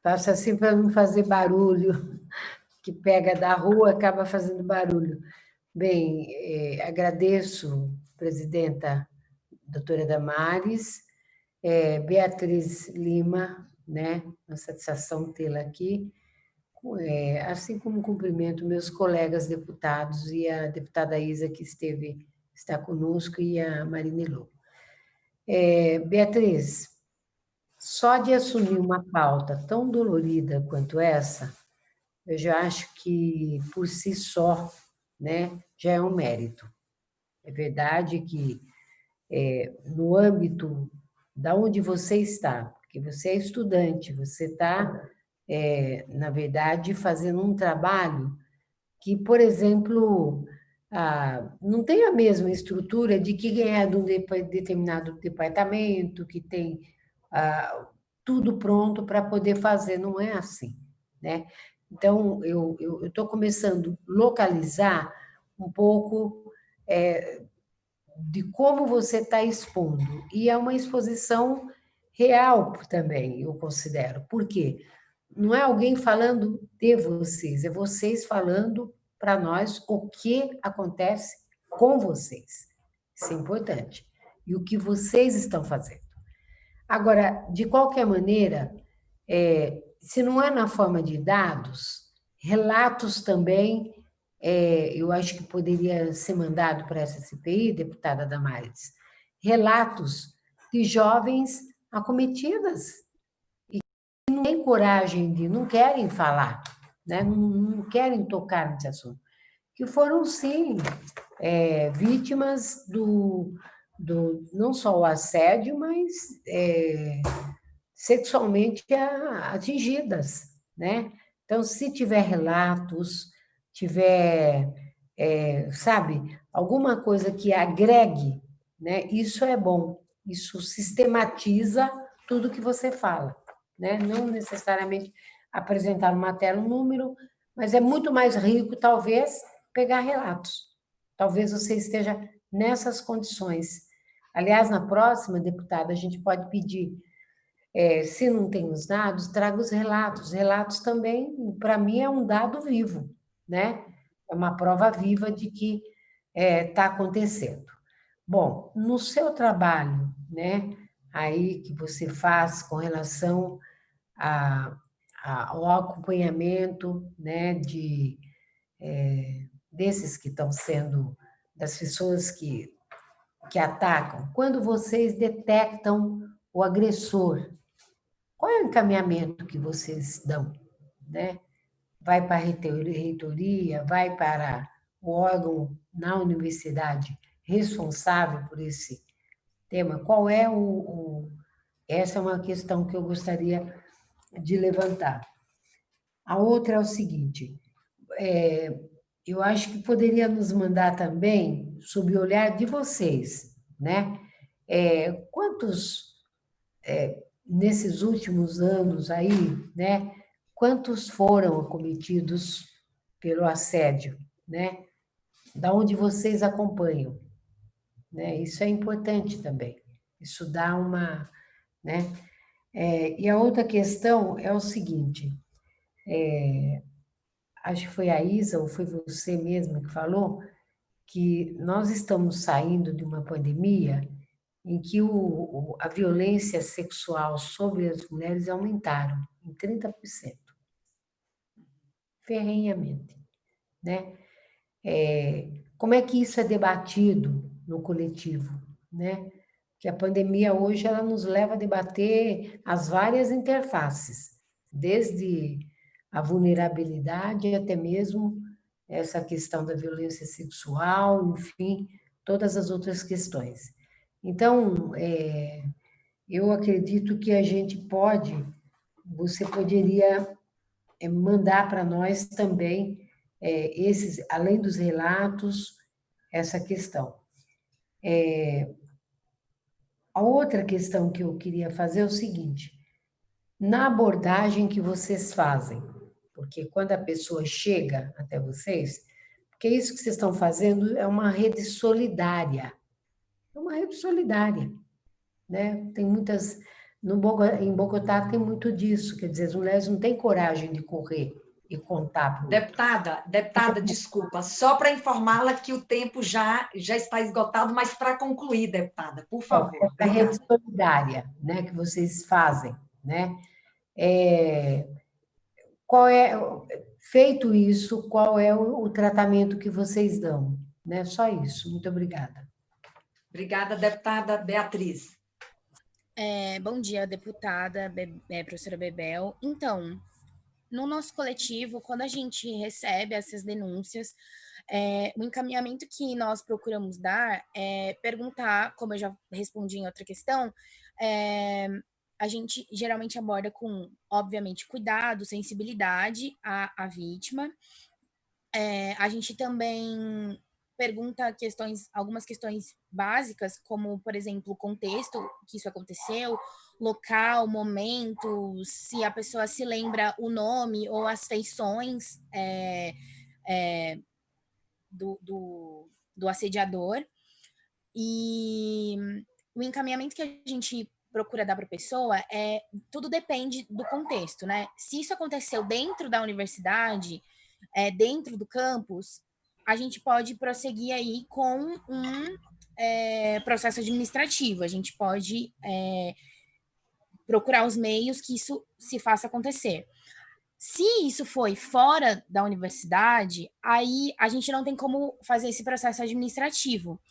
Faço assim para não fazer barulho, que pega da rua acaba fazendo barulho. Bem, agradeço, presidenta doutora Damares, Beatriz Lima, né? Uma satisfação tê-la aqui, assim como cumprimento meus colegas deputados e a deputada Isa, que está conosco, e a Marina Lobo. Beatriz, só de assumir uma pauta tão dolorida quanto essa, eu já acho que, por si só, né, já é um mérito. É verdade que, no âmbito da onde você está, porque você é estudante, você está, na verdade, fazendo um trabalho que, por exemplo, não tem a mesma estrutura de que é de um determinado departamento, que tem tudo pronto para poder fazer, não é assim, né? Então, eu estou começando a localizar um pouco de como você está expondo, e é uma exposição real também, eu considero. Por quê? Não é alguém falando de vocês, é vocês falando para nós o que acontece com vocês. Isso é importante. E o que vocês estão fazendo. Agora, de qualquer maneira, se não é na forma de dados, relatos também, eu acho que poderia ser mandado para essa CPI, deputada Damares, relatos de jovens acometidas, não têm coragem de, não querem falar, né? Não querem tocar nesse assunto, que foram, sim, vítimas não só o assédio, mas sexualmente atingidas, né? Então, se tiver relatos, tiver, sabe, alguma coisa que agregue, né? Isso é bom, isso sistematiza tudo que você fala, né? Não necessariamente apresentar uma tela, um número, mas é muito mais rico, talvez, pegar relatos. Talvez você esteja nessas condições. Aliás, na próxima, deputada, a gente pode pedir, se não tem os dados, traga os relatos. Relatos também, para mim, é um dado vivo, né? É uma prova viva de que está acontecendo. Bom, no seu trabalho, né, aí que você faz com relação ao acompanhamento, né, desses que estão sendo, das pessoas que atacam, quando vocês detectam o agressor, qual é o encaminhamento que vocês dão, né? Vai para a reitoria, vai para o órgão na universidade responsável por esse tema? Qual é Essa é uma questão que eu gostaria de levantar. A outra é o seguinte, eu acho que poderia nos mandar também, sob o olhar de vocês, né? Quantos, nesses últimos anos aí, né? Quantos foram acometidos pelo assédio, né? Da onde vocês acompanham, né? Isso é importante também. Isso dá uma, né? E a outra questão é o seguinte, acho que foi a Isa ou foi você mesmo que falou que nós estamos saindo de uma pandemia em que a violência sexual sobre as mulheres aumentaram em 30%, ferrenhamente, né? Como é que isso é debatido no coletivo, né? Que a pandemia hoje ela nos leva a debater as várias interfaces, desde a vulnerabilidade até mesmo essa questão da violência sexual, enfim, todas as outras questões. Então, eu acredito que a gente você poderia mandar para nós também além dos relatos, essa questão. A outra questão que eu queria fazer é o seguinte, na abordagem que vocês fazem, porque quando a pessoa chega até vocês, porque isso que vocês estão fazendo é uma rede solidária, né? Tem muitas, Em Bogotá tem muito disso, quer dizer, as mulheres não têm coragem de correr e contar para o outro. Deputada, desculpa, só para informá-la que o tempo já está esgotado, mas para concluir, deputada, por favor. A rede Obrigada. solidária, né, que vocês fazem, né? É, qual é, feito isso, qual é o tratamento que vocês dão, né? Só isso. Muito obrigada. Obrigada, deputada Beatriz. Bom dia, deputada, professora Bebel. Então, no nosso coletivo, quando a gente recebe essas denúncias, o encaminhamento que nós procuramos dar é perguntar, como eu já respondi em outra questão, a gente geralmente aborda com, obviamente, cuidado, sensibilidade à vítima. A gente também pergunta algumas questões básicas, como, por exemplo, o contexto que isso aconteceu, local, momento, se a pessoa se lembra o nome ou as feições do assediador. E o encaminhamento que a gente procura dar para a pessoa tudo depende do contexto, né? Se isso aconteceu dentro da universidade, dentro do campus, a gente pode prosseguir aí com um processo administrativo. A gente pode procurar os meios que isso se faça acontecer. Se isso foi fora da universidade, aí a gente não tem como fazer esse processo administrativo,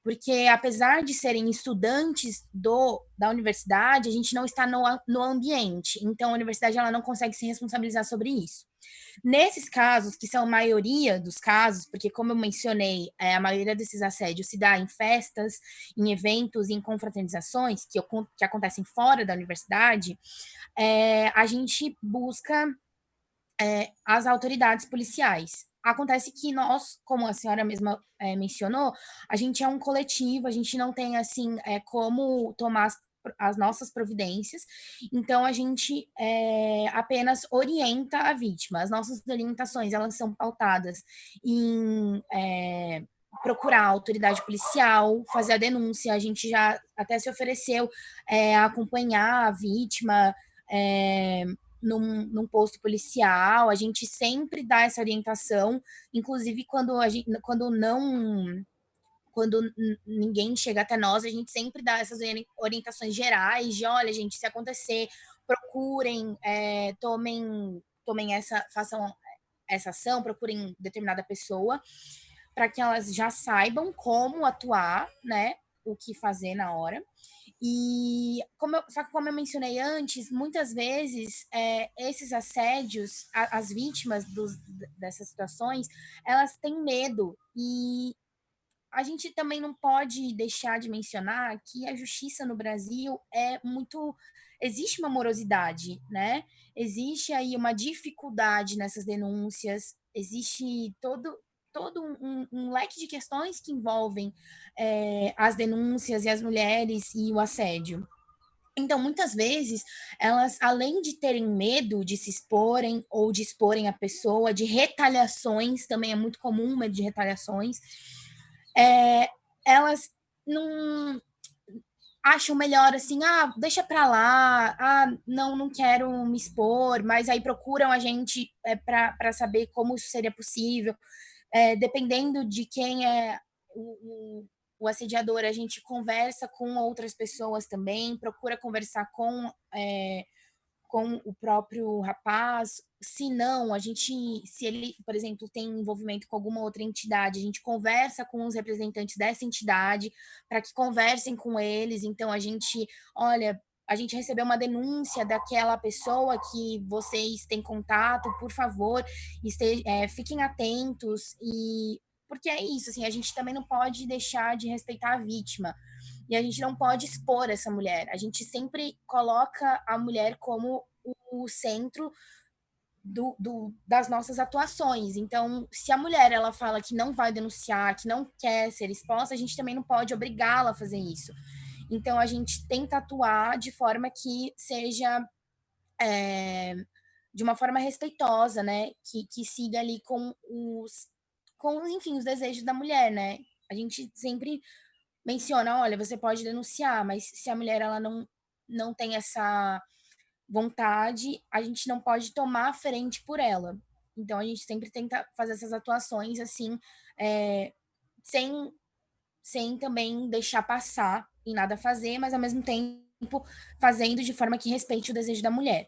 porque apesar de serem estudantes da universidade, a gente não está no ambiente, então a universidade ela não consegue se responsabilizar sobre isso. Nesses casos, que são a maioria dos casos, porque como eu mencionei, a maioria desses assédios se dá em festas, em eventos, em confraternizações que acontecem fora da universidade, a gente busca as autoridades policiais. Acontece que nós, como a senhora mesma mencionou, a gente é um coletivo, a gente não tem assim como tomar as nossas providências, então a gente apenas orienta a vítima. As nossas orientações elas são pautadas em procurar a autoridade policial, fazer a denúncia. A gente já até se ofereceu a acompanhar a vítima num posto policial. A gente sempre dá essa orientação, inclusive quando ninguém chega até nós, a gente sempre dá essas orientações gerais de, olha, gente, se acontecer, procurem, façam essa ação, procurem determinada pessoa, para que elas já saibam como atuar, né, o que fazer na hora. E só que como eu mencionei antes, muitas vezes esses assédios, as vítimas dessas situações, elas têm medo. E a gente também não pode deixar de mencionar que a justiça no Brasil existe uma morosidade, né? Existe aí uma dificuldade nessas denúncias, existe todo um leque de questões que envolvem as denúncias e as mulheres e o assédio. Então, muitas vezes, elas, além de terem medo de se exporem ou de exporem a pessoa, de retaliações, também é muito comum o medo de retaliações, elas não acham melhor assim, deixa pra lá, não quero me expor, mas aí procuram a gente para saber como isso seria possível. Dependendo de quem é o assediador, a gente conversa com outras pessoas também, procura conversar com o próprio rapaz. Se não, se ele, por exemplo, tem envolvimento com alguma outra entidade, a gente conversa com os representantes dessa entidade para que conversem com eles. Então, olha, a gente recebeu uma denúncia daquela pessoa que vocês têm contato, por favor, fiquem atentos. E porque é isso, assim, a gente também não pode deixar de respeitar a vítima. E a gente não pode expor essa mulher. A gente sempre coloca a mulher como o centro das nossas atuações. Então, se a mulher ela fala que não vai denunciar, que não quer ser exposta, a gente também não pode obrigá-la a fazer isso. Então, a gente tenta atuar de forma que seja de uma forma respeitosa, né? Que siga ali enfim, os desejos da mulher, né? A gente sempre menciona, olha, você pode denunciar, mas se a mulher ela não tem essa vontade, a gente não pode tomar a frente por ela. Então a gente sempre tenta fazer essas atuações assim, sem também deixar passar e nada fazer, mas ao mesmo tempo fazendo de forma que respeite o desejo da mulher.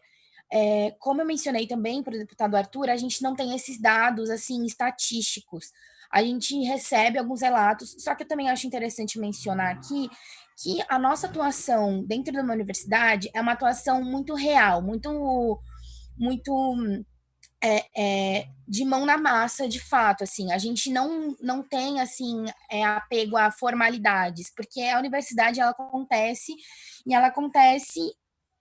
Como eu mencionei também para o deputado Arthur, a gente não tem esses dados assim estatísticos. A gente recebe alguns relatos, só que eu também acho interessante mencionar aqui que a nossa atuação dentro de uma universidade é uma atuação muito real, muito de mão na massa, de fato, assim, a gente não tem, assim, apego a formalidades, porque a universidade, ela acontece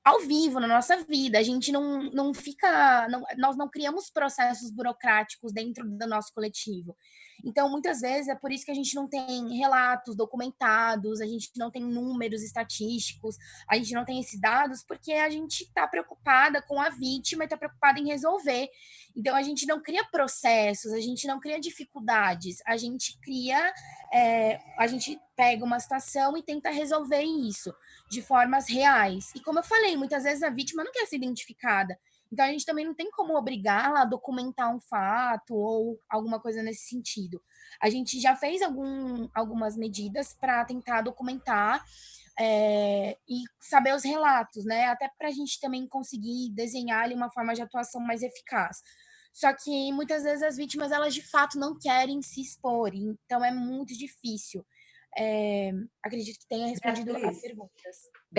ao vivo na nossa vida, a gente não fica, nós não criamos processos burocráticos dentro do nosso coletivo. Então, muitas vezes, é por isso que a gente não tem relatos documentados, a gente não tem números estatísticos, a gente não tem esses dados, porque a gente está preocupada com a vítima e está preocupada em resolver. Então, a gente não cria processos, a gente não cria dificuldades, a gente pega uma situação e tenta resolver isso de formas reais. E como eu falei, muitas vezes a vítima não quer ser identificada. Então, a gente também não tem como obrigá-la a documentar um fato ou alguma coisa nesse sentido. A gente já fez algumas medidas para tentar documentar e saber os relatos, né? Até para a gente também conseguir desenhar ali uma forma de atuação mais eficaz. Só que muitas vezes as vítimas, elas de fato não querem se expor, então é muito difícil. Acredito que tenha respondido as Beatriz, perguntas.